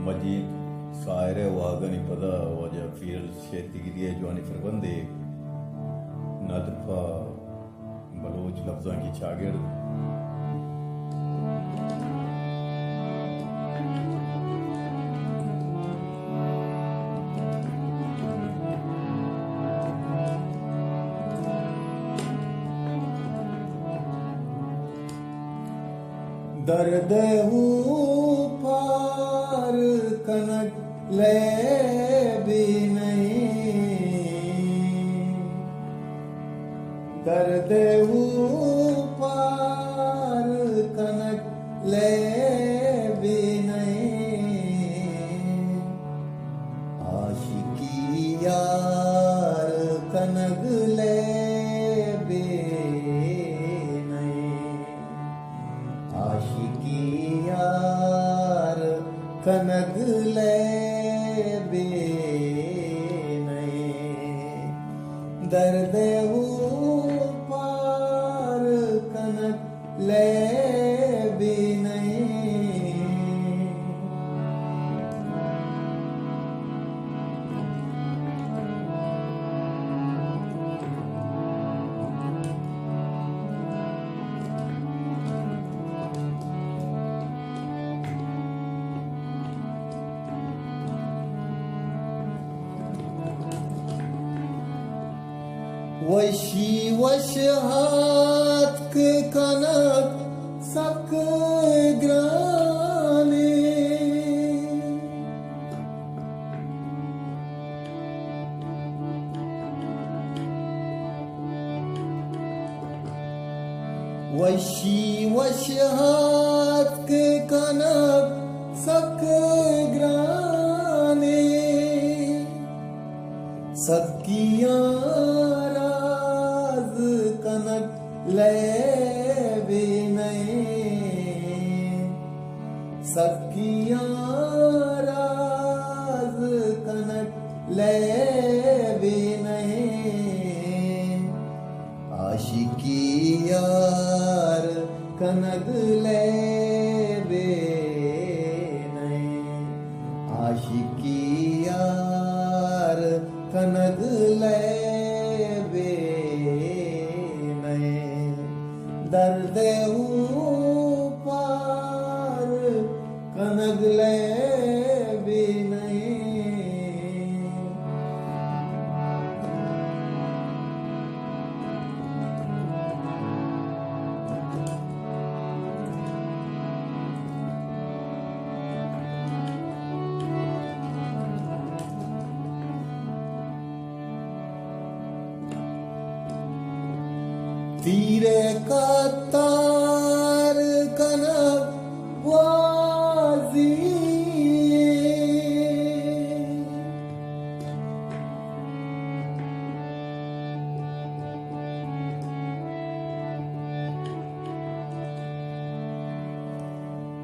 Majid saire wagani pada wajah field शेतिगिरी जवानी फरबंदे नादरफा Bloch लफ्ज़ों की शागिर्द दर्द पार कनक ले भी नहीं, दर्द पार कनक ले भी नहीं, आशिकी यार कनक ले भी आशिकी यार कनक ले बे नहीं, दर्द पार कनक ले बे नहीं। वशी वश हाथ के कनक सक ग्राने, वशी वश हाथ के कनक सक ग्राने, सकिया कनक ले भी नहीं, सकिया राज कनक ले भी नहीं, आशिकी यार कनक ले भी नहीं, आशिकी यार कनक ले भी दर्द पार कनक ले भी नहीं। तीरे का तार कनक वाजी,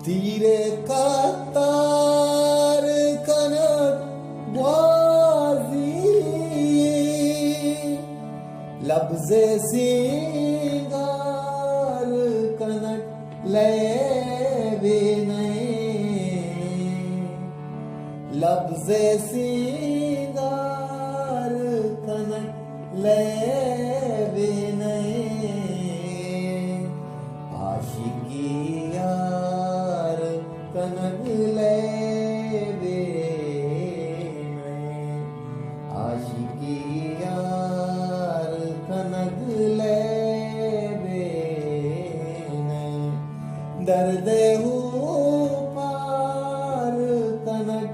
तीरे का तार कनक वाजी, लफ्ज़े सिंगार कनक ले भी नहीं, लफ्ज़े सिंगार कनक ले भी नहीं, आशिकी यार कनक ले भी नहीं, आशिकी यार कनक ले बे नहीं, दर्द पार कनक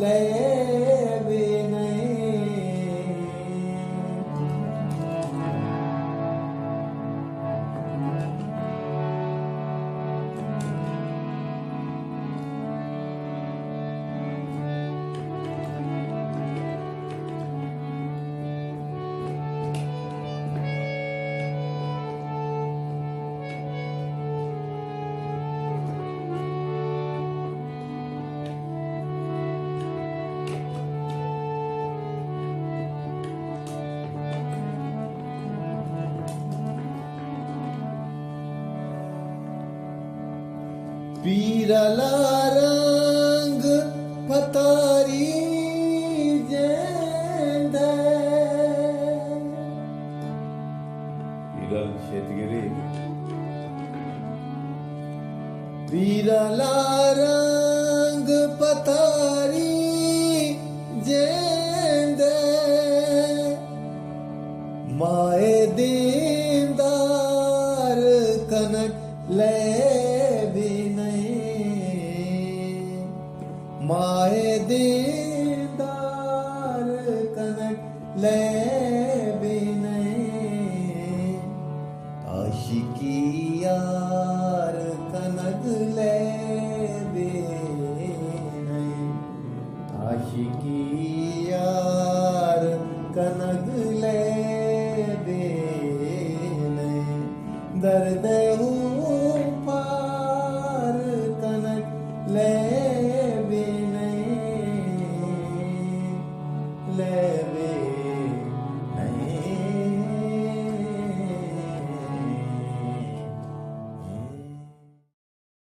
ले बे नहीं। पीरला रंग पतारी जेंद विरल शेतगिरी विरला रंग पतारी जेंद माए